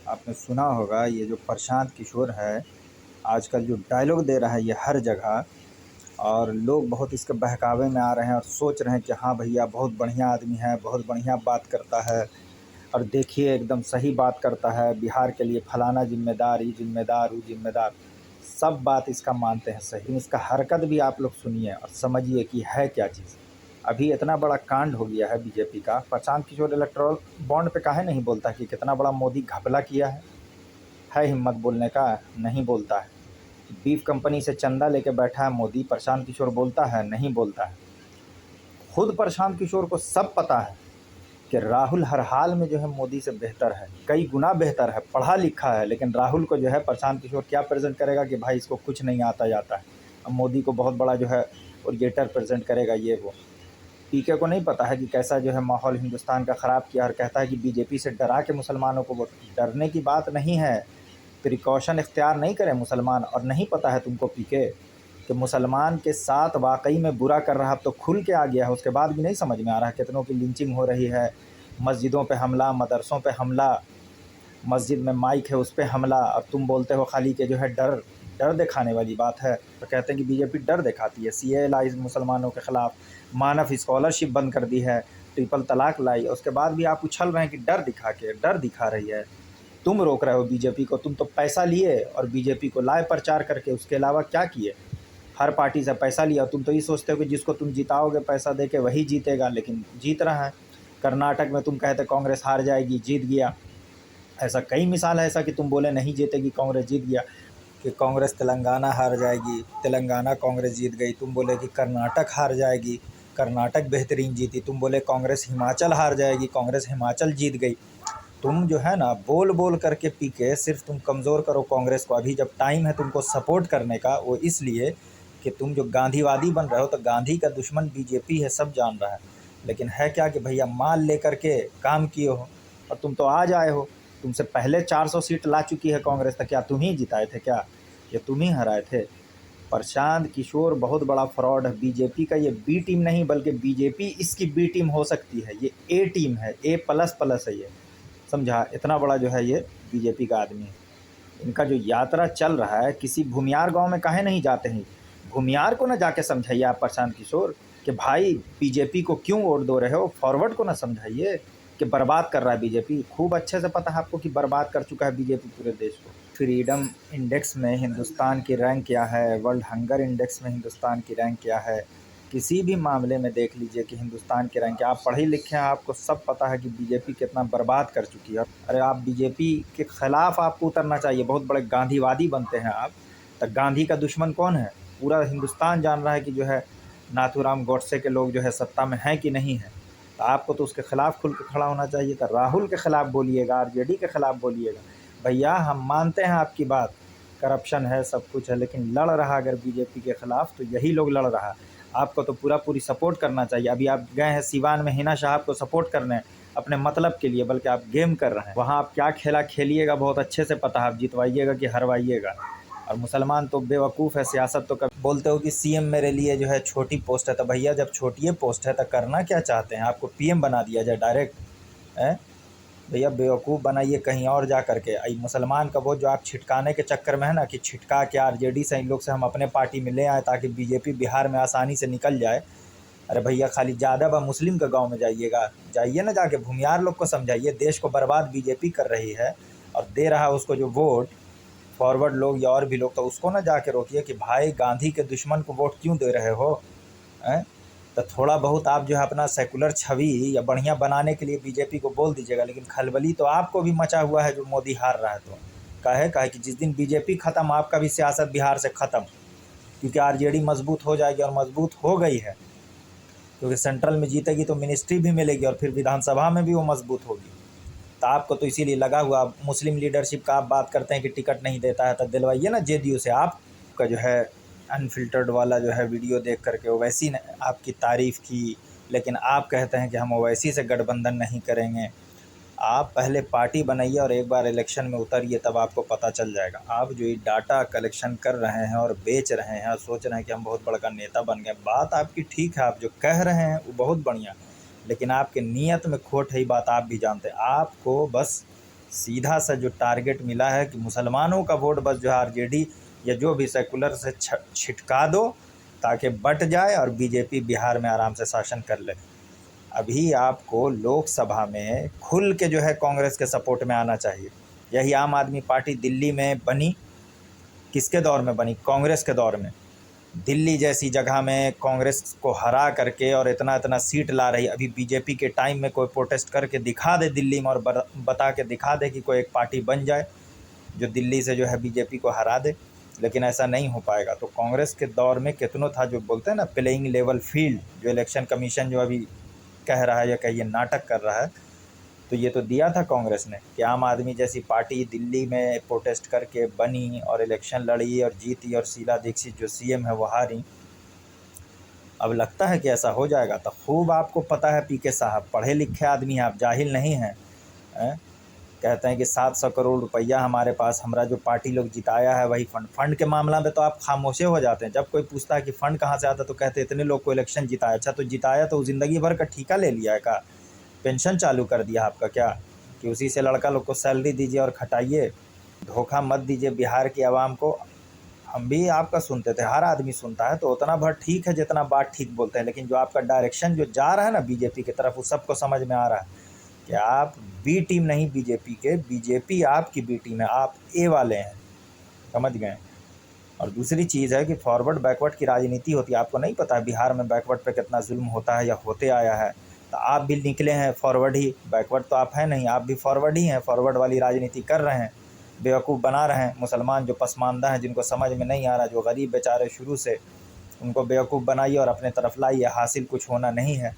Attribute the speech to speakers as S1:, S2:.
S1: आपने सुना होगा ये जो प्रशांत किशोर है, आजकल जो डायलॉग दे रहा है ये हर जगह, और लोग बहुत इसके बहकावे में आ रहे हैं और सोच रहे हैं कि हाँ भैया बहुत बढ़िया आदमी है, बहुत बढ़िया बात करता है और देखिए एकदम सही बात करता है, बिहार के लिए फलाना जिम्मेदार, ये जिम्मेदार, वो जिम्मेदार, सब बात इसका मानते हैं सही। लेकिन इसका हरकत भी आप लोग सुनिए और समझिए कि है क्या चीज़। अभी इतना बड़ा कांड हो गया है बीजेपी का, प्रशांत किशोर इलेक्टोरल बॉन्ड पे काहे नहीं बोलता कि कितना बड़ा मोदी घपला किया है हिम्मत बोलने का? नहीं बोलता है। बीफ कंपनी से चंदा लेके बैठा है मोदी, प्रशांत किशोर बोलता है? नहीं बोलता है। खुद प्रशांत किशोर को सब पता है कि राहुल हर हाल में जो है मोदी से बेहतर है, कई गुना बेहतर है, पढ़ा लिखा है, लेकिन राहुल को जो है प्रशांत किशोर क्या प्रेजेंट करेगा कि भाई इसको कुछ नहीं आता जाता है। अब मोदी को बहुत बड़ा जो है ओरिएटर प्रेजेंट करेगा ये वो। पीके को नहीं पता है कि कैसा जो है माहौल हिंदुस्तान का ख़राब किया, और कहता है कि बीजेपी से डरा के मुसलमानों को वोट। डरने की बात नहीं है, प्रिकॉशन इख्तियार नहीं करें मुसलमान। और नहीं पता है तुमको पीके कि मुसलमान के साथ वाकई में बुरा कर रहा, अब तो खुल के आ गया है, उसके बाद भी नहीं समझ में आ रहा है। कितनों की लिंचिंग हो रही है, मस्जिदों पे हमला, मदरसों पे हमला, मस्जिद में माइक है उस पर हमला, और तुम बोलते हो खाली के जो है डर डर दिखाने वाली बात है। तो कहते हैं कि बीजेपी डर दिखाती है, सीए लाई मुसलमानों के ख़िलाफ़, मानव स्कॉलरशिप बंद कर दी है, ट्रिपल तलाक लाई, उसके बाद भी आप उछल रहे हैं कि डर डर दिखा रही है। तुम रोक रहे हो बीजेपी को, तुम तो पैसा लिए और बीजेपी को लाए प्रचार करके, उसके अलावा क्या किए? हर पार्टी से पैसा लिया। तुम तो ये सोचते हो कि जिसको तुम जिताओगे पैसा दे के वही जीतेगा, लेकिन जीत रहा है। कर्नाटक में तुम कहते कांग्रेस हार जाएगी, जीत गया। ऐसा कई मिसाल है ऐसा कि तुम बोले नहीं जीतेगी, कांग्रेस जीत गया। कि कांग्रेस तेलंगाना हार जाएगी, तेलंगाना कांग्रेस जीत गई। तुम बोले कि कर्नाटक हार जाएगी, कर्नाटक बेहतरीन जीती। तुम बोले कांग्रेस हिमाचल हार जाएगी, कांग्रेस हिमाचल जीत गई। तुम जो है ना बोल बोल करके पी के सिर्फ तुम कमज़ोर करो कांग्रेस को। अभी जब टाइम है तुमको सपोर्ट करने का, वो इसलिए कि तुम जो गांधीवादी बन रहे हो, तो गांधी का दुश्मन बीजेपी है, सब जान रहा है। लेकिन है क्या कि भैया माल लेकर के काम किए हो, और तुम तो आज आए हो। तुमसे पहले 400 सीट ला चुकी है कांग्रेस, तो क्या तुम ही जिताए थे क्या? ये तुम ही हराए थे? प्रशांत किशोर बहुत बड़ा फ्रॉड है। बीजेपी का ये बी टीम नहीं, बल्कि बीजेपी इसकी बी टीम हो सकती है। ये ए टीम है, A++ है ये, समझा? इतना बड़ा जो है ये बीजेपी का आदमी है। इनका जो यात्रा चल रहा है, किसी भूमियार गांव में काहे नहीं जाते हैं? भूमियार को ना जाके समझाइए आप प्रशांत किशोर कि भाई बीजेपी को क्यों वोट दो रहे हो। फॉरवर्ड को ना समझाइए कि बर्बाद कर रहा है बीजेपी। खूब अच्छे से पता है आपको कि बर्बाद कर चुका है बीजेपी पूरे देश को। फ्रीडम इंडेक्स में हिंदुस्तान की रैंक क्या है, वर्ल्ड हंगर इंडेक्स में हिंदुस्तान की रैंक क्या है, किसी भी मामले में देख लीजिए कि हिंदुस्तान की रैंक। आप पढ़े लिखे हैं, आपको सब पता है कि बीजेपी कितना बर्बाद कर चुकी है। अरे आप बीजेपी के ख़िलाफ़ आपको उतरना चाहिए। बहुत बड़े गांधीवादी बनते हैं आप, तो गांधी का दुश्मन कौन है? पूरा हिंदुस्तान जान रहा है कि जो है नाथूराम गोडसे के लोग जो है सत्ता में हैं कि नहीं हैं। तो आपको तो उसके ख़िलाफ़ खुल के खड़ा होना चाहिए था। राहुल के ख़िलाफ़ बोलिएगा, आरजेडी के ख़िलाफ़ बोलिएगा। भैया हम मानते हैं आपकी बात, करप्शन है, सब कुछ है, लेकिन लड़ रहा अगर बीजेपी के ख़िलाफ़ तो यही लोग लड़ रहा। आपको तो पूरी सपोर्ट करना चाहिए। अभी आप गए हैं सिवान में हिना साहब को सपोर्ट करने अपने मतलब के लिए, बल्कि आप गेम कर रहे हैं। वहाँ आप क्या खेला खेलिएगा बहुत अच्छे से पता है, आप जितवाइएगा कि हरवाइएगा। और मुसलमान तो बेवकूफ़ है, सियासत तो कभी बोलते हो कि सीएम मेरे लिए जो है छोटी पोस्ट है। तो भैया जब छोटी पोस्ट है तो करना क्या चाहते हैं? आपको पीएम बना दिया जाए डायरेक्ट? है भैया बेवकूफ़ बनाइए कहीं और जा करके। आई मुसलमान का वोट जो आप छिटकाने के चक्कर में है ना, कि छिटका के आरजेडी से इन लोग से हम अपने पार्टी में ले आए ताकि बीजेपी बिहार में आसानी से निकल जाए। अरे भैया खाली ज़्यादा बा मुस्लिम का गांव में जाइएगा, जाइए ना, जाके भूमियार लोग को समझाइए देश को बर्बाद बीजेपी कर रही है और दे रहा है उसको जो वोट फॉरवर्ड लोग या और भी लोग। तो उसको ना जाके रोकिए कि भाई गांधी के दुश्मन को वोट क्यों दे रहे हो? हैं? तो थोड़ा बहुत आप जो है अपना सेकुलर छवि या बढ़िया बनाने के लिए बीजेपी को बोल दीजिएगा, लेकिन खलबली तो आपको भी मचा हुआ है जो मोदी हार रहा है। तो काहे कि जिस दिन बीजेपी ख़त्म आपका भी सियासत बिहार से ख़त्म, क्योंकि आरजेडी मजबूत हो जाएगी और मजबूत हो गई है, क्योंकि सेंट्रल में जीतेगी तो मिनिस्ट्री भी मिलेगी और फिर विधानसभा में भी वो मजबूत होगी। तो आपको तो इसीलिए लगा हुआ। मुस्लिम लीडरशिप का आप बात करते हैं कि टिकट नहीं देता है, तो दिलवाइए ना जेडीयू से। आपका जो है अनफिल्टर्ड वाला जो है वीडियो देख करके ओवैसी ने आपकी तारीफ़ की, लेकिन आप कहते हैं कि हम ओवैसी से गठबंधन नहीं करेंगे। आप पहले पार्टी बनाइए और एक बार इलेक्शन में उतरिए, तब आपको पता चल जाएगा। आप जो ये डाटा कलेक्शन कर रहे हैं और बेच रहे हैं और सोच रहे हैं कि हम बहुत बड़ा नेता बन गए, बात आपकी ठीक है, आप जो कह रहे हैं वो बहुत बढ़िया, लेकिन आपके नीयत में खोट है, ये बात आप भी जानते हैं। आपको बस सीधा सा जो टारगेट मिला है कि मुसलमानों का वोट बस जो है आरजेडी या जो भी सेकुलर से छिटका दो ताकि बट जाए और बीजेपी बिहार में आराम से शासन कर ले। अभी आपको लोकसभा में खुल के जो है कांग्रेस के सपोर्ट में आना चाहिए। यही आम आदमी पार्टी दिल्ली में बनी, किसके दौर में बनी? कांग्रेस के दौर में। दिल्ली जैसी जगह में कांग्रेस को हरा करके और इतना इतना सीट ला रही। अभी बीजेपी के टाइम में कोई प्रोटेस्ट करके दिखा दे दिल्ली में और बता के दिखा दे कि कोई एक पार्टी बन जाए जो दिल्ली से जो है बीजेपी को हरा दे, लेकिन ऐसा नहीं हो पाएगा। तो कांग्रेस के दौर में कितनों था जो बोलते हैं ना प्लेइंग लेवल फील्ड, जो इलेक्शन कमीशन जो अभी कह रहा है या कहिए नाटक कर रहा है, तो ये तो दिया था कांग्रेस ने कि आम आदमी जैसी पार्टी दिल्ली में प्रोटेस्ट करके बनी और इलेक्शन लड़ी और जीती और शीला दीक्षित जो सीएम है वो हारी। अब लगता है कि ऐसा हो जाएगा। तो खूब आपको पता है पीके साहब पढ़े लिखे आदमी हैं, आप जाहिल नहीं हैं। कहते हैं कि 700 करोड़ रुपया हमारे पास, हमारा जो पार्टी लोग जिताया है वही फंड के मामला में तो आप खामोशे हो जाते हैं। जब कोई पूछता है कि फ़ंड कहाँ से आता तो कहते इतने लोग को इलेक्शन जिताया। अच्छा तो जिताया तो ज़िंदगी भर का ठेका ले लिया है का? पेंशन चालू कर दिया आपका क्या कि उसी से लड़का लोग को सैलरी दीजिए और खटाइए? धोखा मत दीजिए बिहार की आवाम को। हम भी आपका सुनते थे, हर आदमी सुनता है, तो उतना भर ठीक है जितना बात ठीक बोलते हैं, लेकिन जो आपका डायरेक्शन जो जा रहा है ना बीजेपी की तरफ, वो सबको समझ में आ रहा है कि आप बी टीम नहीं बीजेपी के, बीजेपी आपकी बी टीम है, आप ए वाले हैं, समझ गए। और दूसरी चीज़ है कि फॉरवर्ड बैकवर्ड की राजनीति होती है। आपको नहीं पता बिहार में बैकवर्ड पे कितना जुल्म होता है या होते आया है? तो आप भी निकले हैं फॉरवर्ड ही, बैकवर्ड तो आप हैं नहीं, आप भी फॉरवर्ड ही हैं, फॉरवर्ड वाली राजनीति कर रहे हैं, बेवकूफ़ बना रहे हैं। मुसलमान जो पसमानदा हैं, जिनको समझ में नहीं आ रहा, जो गरीब बेचारे शुरू से, उनको बेवकूफ़ बनाइए और अपने तरफ लाइए, हासिल कुछ होना नहीं है।